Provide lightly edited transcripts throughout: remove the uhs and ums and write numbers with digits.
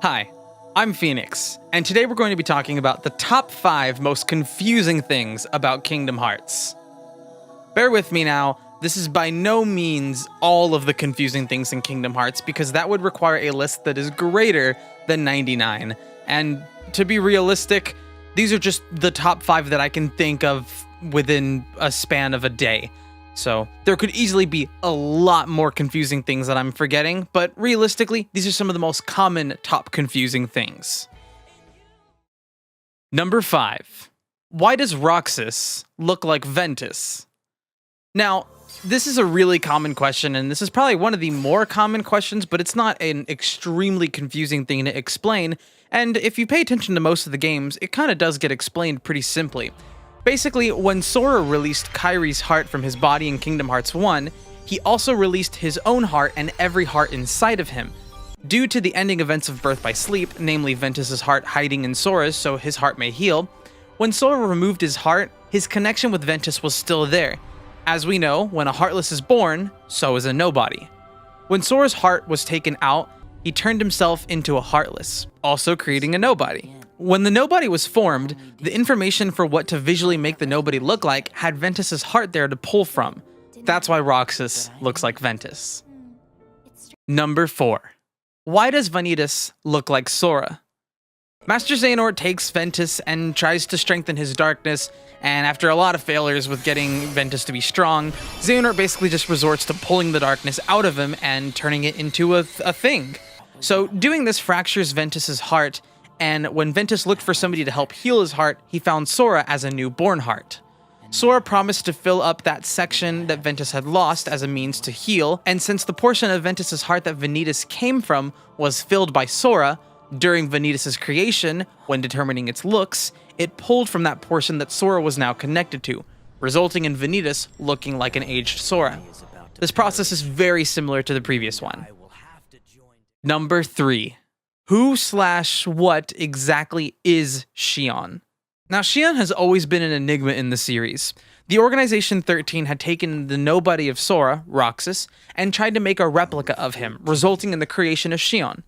Hi, I'm Phoenix, and today we're going to be talking about the top 5 most confusing things about Kingdom Hearts. Bear with me now, this is by no means all of the confusing things in Kingdom Hearts, because that would require a list that is greater than 99, and to be realistic, these are just the top 5 that I can think of within a span of a day. So there could easily be a lot more confusing things that I'm forgetting, but realistically, these are some of the most common top confusing things. Number 5. Why does Roxas look like Ventus? Now, this is a really common question, and this is probably one of the more common questions, but it's not an extremely confusing thing to explain, and if you pay attention to most of the games, it kind of does get explained pretty simply. Basically, when Sora released Kairi's heart from his body in Kingdom Hearts 1, he also released his own heart and every heart inside of him. Due to the ending events of Birth by Sleep, namely Ventus's heart hiding in Sora's so his heart may heal, when Sora removed his heart, his connection with Ventus was still there. As we know, when a Heartless is born, so is a nobody. When Sora's heart was taken out, he turned himself into a Heartless, also creating a nobody. When the nobody was formed, the information for what to visually make the nobody look like had Ventus's heart there to pull from. That's why Roxas looks like Ventus. Number 4. Why does Vanitas look like Sora? Master Xehanort takes Ventus and tries to strengthen his darkness, and after a lot of failures with getting Ventus to be strong, Xehanort basically just resorts to pulling the darkness out of him and turning it into a thing. So doing this fractures Ventus's heart, and when Ventus looked for somebody to help heal his heart, he found Sora as a newborn heart. Sora promised to fill up that section that Ventus had lost as a means to heal, and since the portion of Ventus's heart that Vanitas came from was filled by Sora, during Vanitas' creation, when determining its looks, it pulled from that portion that Sora was now connected to, resulting in Vanitas looking like an aged Sora. This process is very similar to the previous one. Number 3. Who/what exactly is Shion? Now, Shion has always been an enigma in the series. The Organization 13 had taken the nobody of Sora, Roxas, and tried to make a replica of him, resulting in the creation of Shion.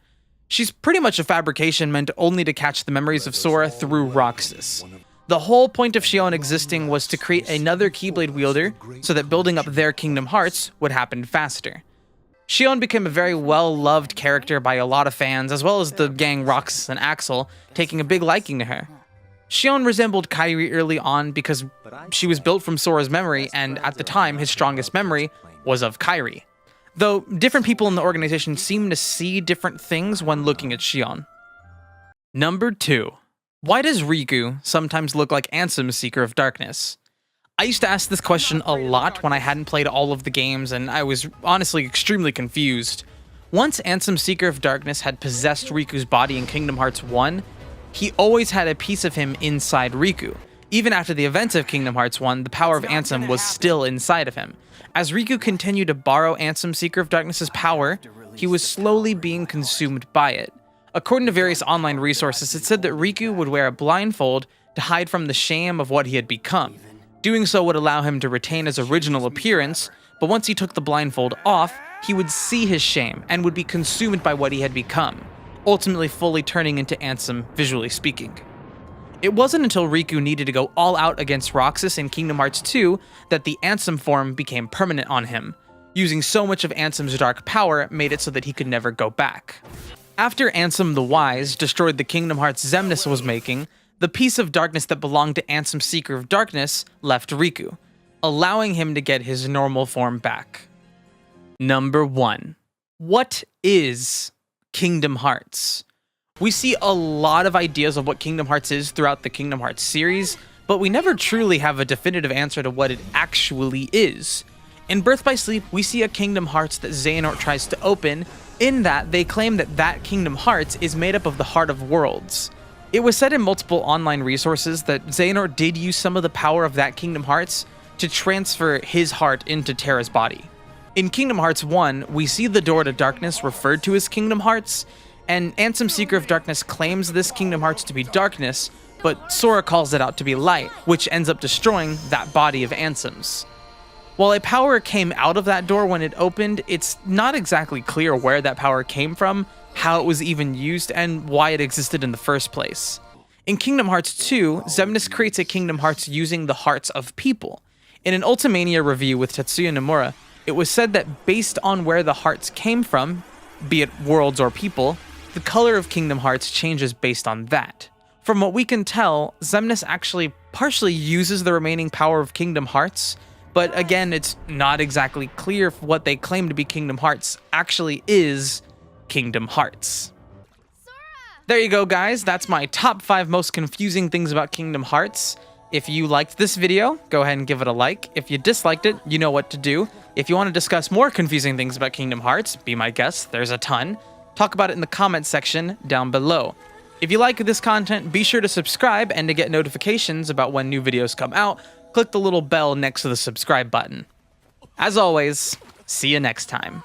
She's pretty much a fabrication meant only to catch the memories of Sora through Roxas. The whole point of Shion existing was to create another Keyblade wielder so that building up their Kingdom Hearts would happen faster. Shion became a very well-loved character by a lot of fans, as well as the gang Roxas and Axel, taking a big liking to her. Shion resembled Kairi early on because she was built from Sora's memory, and at the time, his strongest memory was of Kairi. Though different people in the organization seem to see different things when looking at Shion. Number 2. Why does Riku sometimes look like Ansem's Seeker of Darkness? I used to ask this question a lot when I hadn't played all of the games, and I was honestly extremely confused. Once Ansem's Seeker of Darkness had possessed Riku's body in Kingdom Hearts 1, he always had a piece of him inside Riku. Even after the events of Kingdom Hearts 1, the power of Ansem was still inside of him. As Riku continued to borrow Ansem's Seeker of Darkness's power, he was slowly being consumed by it. According to various online resources, it said that Riku would wear a blindfold to hide from the shame of what he had become. Doing so would allow him to retain his original appearance, but once he took the blindfold off, he would see his shame and would be consumed by what he had become, ultimately fully turning into Ansem, visually speaking. It wasn't until Riku needed to go all out against Roxas in Kingdom Hearts 2 that the Ansem form became permanent on him. Using so much of Ansem's dark power made it so that he could never go back. After Ansem the Wise destroyed the Kingdom Hearts Xemnas was making, the piece of darkness that belonged to Ansem's Seeker of Darkness left Riku, allowing him to get his normal form back. Number 1. What is Kingdom Hearts? We see a lot of ideas of what Kingdom Hearts is throughout the Kingdom Hearts series, but we never truly have a definitive answer to what it actually is. In Birth by Sleep, we see a Kingdom Hearts that Xehanort tries to open, in that they claim that that Kingdom Hearts is made up of the Heart of Worlds. It was said in multiple online resources that Xehanort did use some of the power of that Kingdom Hearts to transfer his heart into Terra's body. In Kingdom Hearts 1, we see the Door to Darkness referred to as Kingdom Hearts, and Ansem Seeker of Darkness claims this Kingdom Hearts to be darkness, but Sora calls it out to be light, which ends up destroying that body of Ansem's. While a power came out of that door when it opened, it's not exactly clear where that power came from, how it was even used, and why it existed in the first place. In Kingdom Hearts 2, Xemnas creates a Kingdom Hearts using the hearts of people. In an Ultimania review with Tetsuya Nomura, it was said that based on where the hearts came from, be it worlds or people, the color of Kingdom Hearts changes based on that. From what we can tell, Xemnas actually partially uses the remaining power of Kingdom Hearts, but again, it's not exactly clear if what they claim to be Kingdom Hearts actually is Kingdom Hearts. There you go, guys. That's my top 5 most confusing things about Kingdom Hearts. If you liked this video, go ahead and give it a like. If you disliked it, you know what to do. If you want to discuss more confusing things about Kingdom Hearts, be my guest. There's a ton. Talk about it in the comments section down below. If you like this content, be sure to subscribe, and to get notifications about when new videos come out, click the little bell next to the subscribe button. As always, see you next time.